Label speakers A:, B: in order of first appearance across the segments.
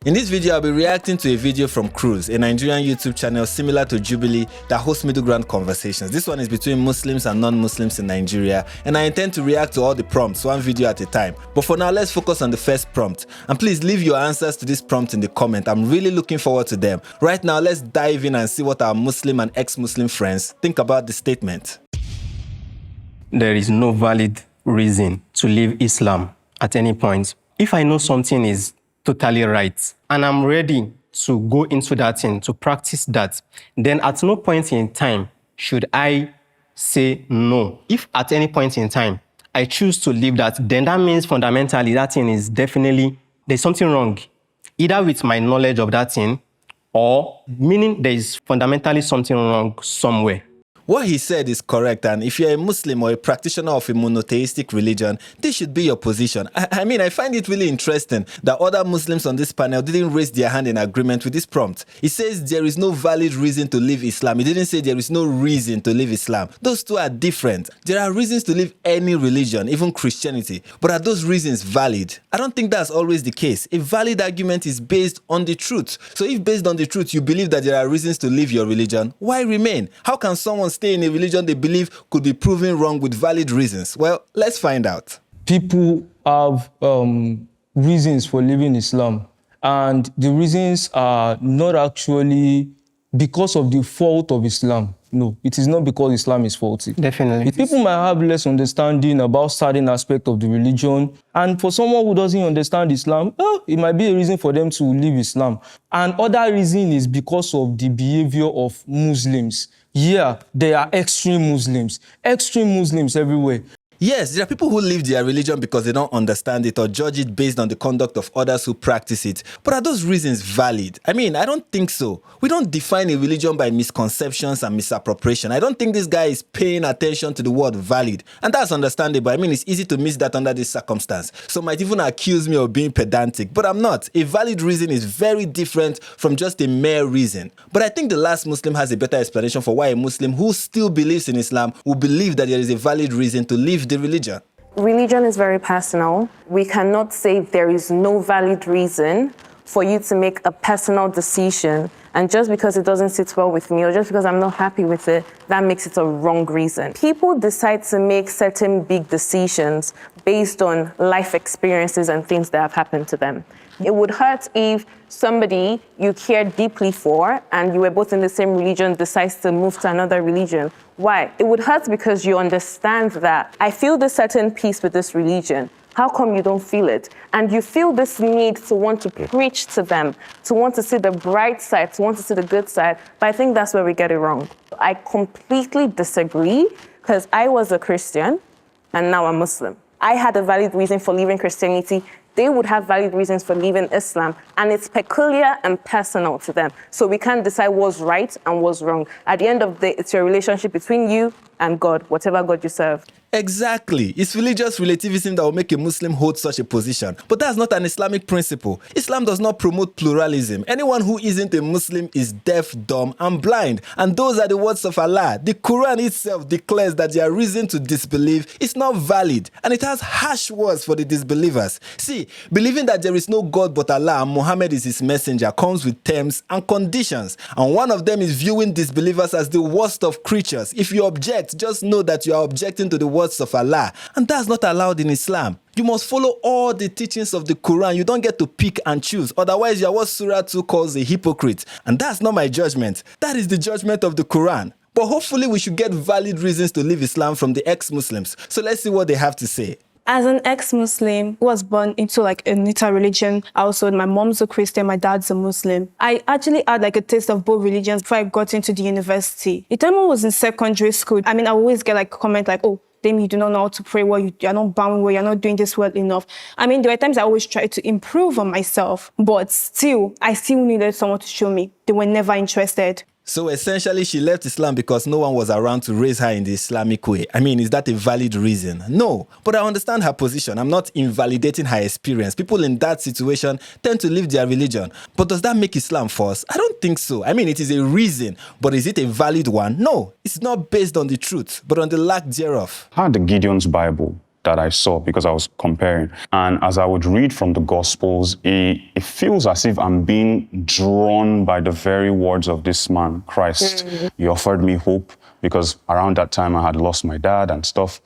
A: In this video, I'll be reacting to a video from Cruz, a Nigerian YouTube channel similar to Jubilee that hosts middle ground conversations. This one is between Muslims and non-Muslims in Nigeria, and I intend to react to all the prompts, one video at a time. But for now, let's focus on the first prompt. And please leave your answers to this prompt in the comment. I'm really looking forward to them. Right now, let's dive in and see what our Muslim and ex-Muslim friends think about the statement.
B: There is no valid reason to leave Islam at any point. If I know something is totally right, and I'm ready to go into that thing, to practice that, then at no point in time should I say no. If at any point in time I choose to leave that, then that means fundamentally that thing is definitely, there's something wrong, either with my knowledge of that thing, or meaning there is fundamentally something wrong somewhere.
A: What he said is correct, and if you're a Muslim or a practitioner of a monotheistic religion, this should be your position. I find it really interesting that other Muslims on this panel didn't raise their hand in agreement with this prompt. He says there is no valid reason to leave Islam. He didn't say there is no reason to leave Islam. Those two are different. There are reasons to leave any religion, even Christianity, but are those reasons valid? I don't think that's always the case. A valid argument is based on the truth. So if based on the truth you believe that there are reasons to leave your religion, why remain? How can someone stay in a religion they believe could be proven wrong with valid reasons? Well, let's find out.
C: People have reasons for leaving Islam, and the reasons are not actually because of the fault of Islam. No, it is not because Islam is faulty.
B: Definitely.
C: People might have less understanding about certain aspect of the religion, and for someone who doesn't understand Islam, it might be a reason for them to leave Islam. And other reason is because of the behavior of Muslims. Yeah, there are extreme Muslims everywhere.
A: Yes, there are people who leave their religion because they don't understand it or judge it based on the conduct of others who practice it. But are those reasons valid? I don't think so. We don't define a religion by misconceptions and misappropriation. I don't think this guy is paying attention to the word valid. And that's understandable. It's easy to miss that under this circumstance. Some might even accuse me of being pedantic, but I'm not. A valid reason is very different from just a mere reason. But I think the last Muslim has a better explanation for why a Muslim who still believes in Islam will believe that there is a valid reason to leave the religion.
D: Religion is very personal. We cannot say there is no valid reason for you to make a personal decision, and just because it doesn't sit well with me or just because I'm not happy with it, that makes it a wrong reason. People decide to make certain big decisions based on life experiences and things that have happened to them. It would hurt if somebody you care deeply for and you were both in the same religion decides to move to another religion. Why? It would hurt because you understand that I feel this certain peace with this religion. How come you don't feel it? And you feel this need to want to preach to them, to want to see the bright side, to want to see the good side. But I think that's where we get it wrong. I completely disagree, because I was a Christian and now I'm Muslim. I had a valid reason for leaving Christianity. They would have valid reasons for leaving Islam, and it's peculiar and personal to them. So we can't decide what's right and what's wrong. At the end of the day, it's your relationship between you and God, whatever God you serve.
A: Exactly. It's religious relativism that will make a Muslim hold such a position. But that's not an Islamic principle. Islam does not promote pluralism. Anyone who isn't a Muslim is deaf, dumb, and blind. And those are the words of Allah. The Quran itself declares that their reason to disbelieve is not valid, and it has harsh words for the disbelievers. See, believing that there is no God but Allah and Muhammad is his messenger comes with terms and conditions. And one of them is viewing disbelievers as the worst of creatures. If you object, just know that you are objecting to the words of Allah, and that's not allowed in Islam. You must follow all the teachings of the Quran. You don't get to pick and choose. Otherwise, you are what Surah 2 calls a hypocrite. And that's not my judgment. That is the judgment of the Quran. But hopefully we should get valid reasons to leave Islam from the ex-Muslims. So let's see what they have to say.
E: As an ex-Muslim who was born into a neutral religion household, my mom's a Christian, my dad's a Muslim. I actually had a taste of both religions before I got into the university. The time I was in secondary school, I always get a comment oh, Dame, you do not know how to pray well, you're not bowing well, you're not doing this well enough. There were times I always tried to improve on myself, but I still needed someone to show me. They were never interested.
A: So essentially, she left Islam because no one was around to raise her in the Islamic way. Is that a valid reason? No, but I understand her position. I'm not invalidating her experience. People in that situation tend to leave their religion. But does that make Islam false? I don't think so. It is a reason, but is it a valid one? No, it's not based on the truth, but on the lack thereof.
F: How the Gideon's Bible that I saw because I was comparing. And as I would read from the Gospels, it feels as if I'm being drawn by the very words of this man, Christ. He offered me hope because around that time I had lost my dad and stuff.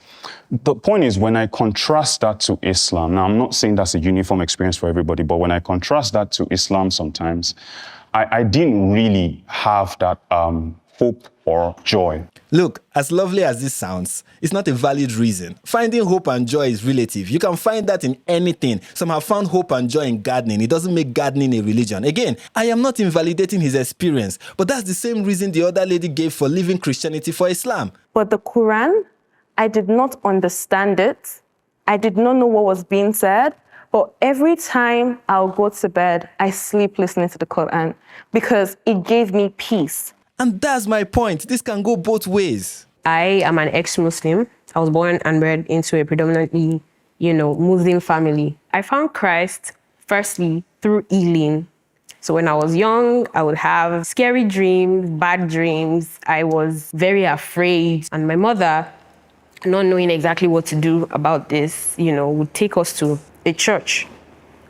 F: The point is, when I contrast that to Islam, now I'm not saying that's a uniform experience for everybody, but when I contrast that to Islam sometimes, I didn't really have that hope or joy.
A: Look, as lovely as this sounds, it's not a valid reason. Finding hope and joy is relative. You can find that in anything. Some have found hope and joy in gardening. It doesn't make gardening a religion. Again, I am not invalidating his experience, but that's the same reason the other lady gave for leaving Christianity for Islam.
D: But the Quran, I did not understand it. I did not know what was being said. But every time I'll go to bed, I sleep listening to the Quran because it gave me peace.
A: And that's my point. This can go both ways.
G: I am an ex-Muslim. I was born and bred into a predominantly, Muslim family. I found Christ, firstly, through healing. So when I was young, I would have scary dreams, bad dreams. I was very afraid. And my mother, not knowing exactly what to do about this, would take us to a church.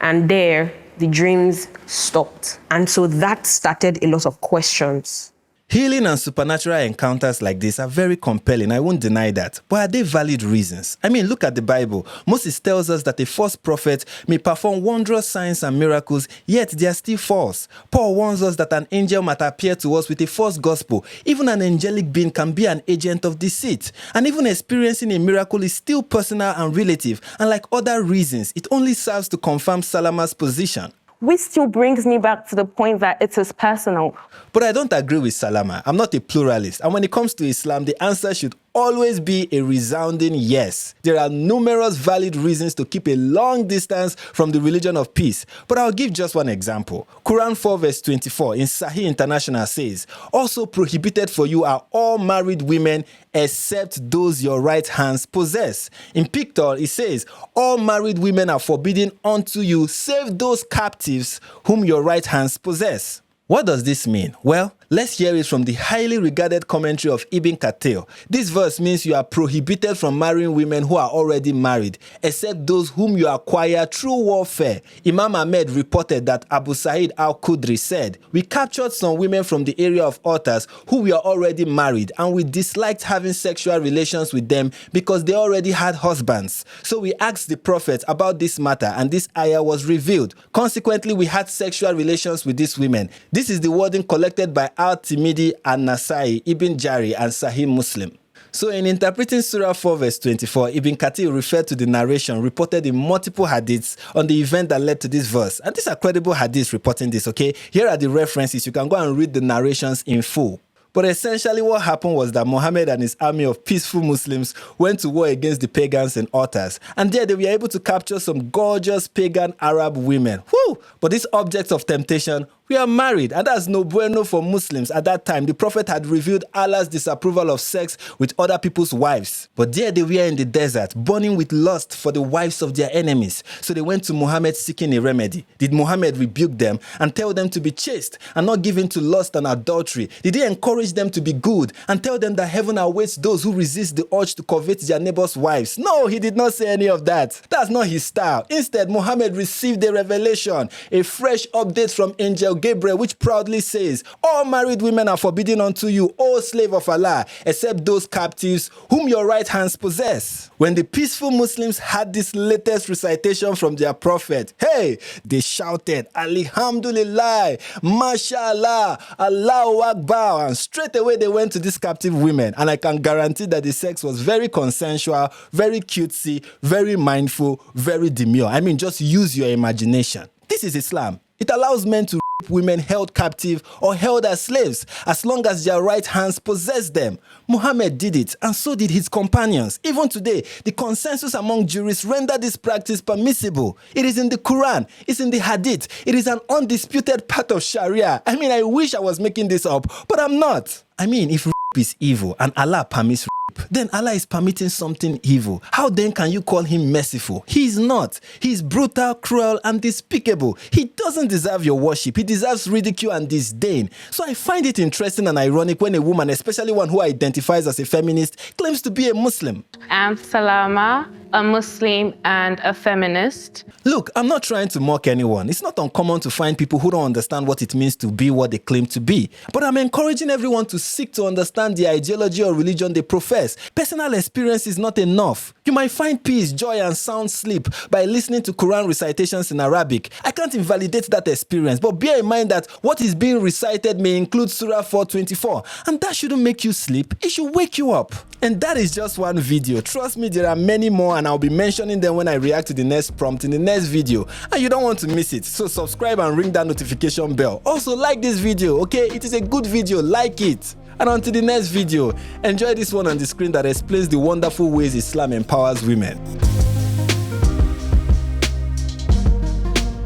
G: And there, the dreams stopped. And so that started a lot of questions.
A: Healing and supernatural encounters like this are very compelling, I won't deny that. But are they valid reasons? I mean, look at the Bible. Moses tells us that a false prophet may perform wondrous signs and miracles, yet they are still false. Paul warns us that an angel might appear to us with a false gospel. Even an angelic being can be an agent of deceit. And even experiencing a miracle is still personal and relative. And like other reasons, it only serves to confirm Salama's position.
D: Which still brings me back to the point that it is personal.
A: But I don't agree with Salama. I'm not a pluralist. And when it comes to Islam, the answer should always be a resounding yes. There are numerous valid reasons to keep a long distance from the religion of peace. But I'll give just one example. Quran 4 verse 24 in Sahih International says, "Also prohibited for you are all married women except those your right hands possess." In Pictor, it says, "All married women are forbidden unto you, save those captives whom your right hands possess." What does this mean? Well, let's hear it from the highly regarded commentary of Ibn Kathir. This verse means you are prohibited from marrying women who are already married, except those whom you acquire through warfare. Imam Ahmed reported that Abu Sa'id al-Khudri said, "We captured some women from the area of Autas who were already married, and we disliked having sexual relations with them because they already had husbands. So we asked the Prophet about this matter, and this ayah was revealed. Consequently, we had sexual relations with these women." This is the wording collected by Al-Tirmidhi, An-Nasai, Ibn Jari, and Sahih Muslim. So in interpreting Surah 4 verse 24, Ibn Kathir referred to the narration reported in multiple hadiths on the event that led to this verse. And these are credible hadiths reporting this, okay? Here are the references. You can go and read the narrations in full. But essentially what happened was that Muhammad and his army of peaceful Muslims went to war against the pagans in Autas. And there they were able to capture some gorgeous pagan Arab women. Whew! But these objects of temptation were married, and that's no bueno for Muslims. At that time, the Prophet had revealed Allah's disapproval of sex with other people's wives. But there they were in the desert, burning with lust for the wives of their enemies. So they went to Muhammad seeking a remedy. Did Muhammad rebuke them and tell them to be chaste and not give in to lust and adultery? Did he encourage them to be good and tell them that heaven awaits those who resist the urge to covet their neighbors' wives? No, he did not say any of that. That's not his style. Instead, Muhammad received a revelation, a fresh update from Angel Gabriel, which proudly says, "All married women are forbidden unto you, O slave of Allah, except those captives whom your right hands possess." When the peaceful Muslims had this latest recitation from their prophet, hey, they shouted, "Alhamdulillah, Mashallah, Allahu Akbar," and straight away they went to these captive women. And I can guarantee that the sex was very consensual, very cutesy, very mindful, very demure. I mean, just use your imagination. This is Islam. It allows men to rape women held captive or held as slaves as long as their right hands possess them. Muhammad did it, and so did his companions. Even today, the consensus among jurists render this practice permissible. It is in the Quran, it's in the Hadith, it is an undisputed part of Sharia. I mean, I wish I was making this up, but I'm not. I mean, if rape is evil and Allah permits rape, then Allah is permitting something evil. How then can you call him merciful? He is not. He is brutal, cruel, and despicable. He doesn't deserve your worship. He deserves ridicule and disdain. So I find it interesting and ironic when a woman, especially one who identifies as a feminist, claims to be a Muslim.
D: I'm Salama, a Muslim, and a feminist.
A: Look, I'm not trying to mock anyone. It's not uncommon to find people who don't understand what it means to be what they claim to be. But I'm encouraging everyone to seek to understand the ideology or religion they profess. Personal experience is not enough. You might find peace, joy, and sound sleep by listening to Quran recitations in Arabic. I can't invalidate that experience, but bear in mind that what is being recited may include Surah 424, and that shouldn't make you sleep. It should wake you up. And that is just one video. Trust me, there are many more, and I'll be mentioning them when I react to the next prompt in the next video. And you don't want to miss it, so subscribe and ring that notification bell. Also, like this video, okay? It is a good video, like it. And until the next video, enjoy this one on the screen that explains the wonderful ways Islam empowers women.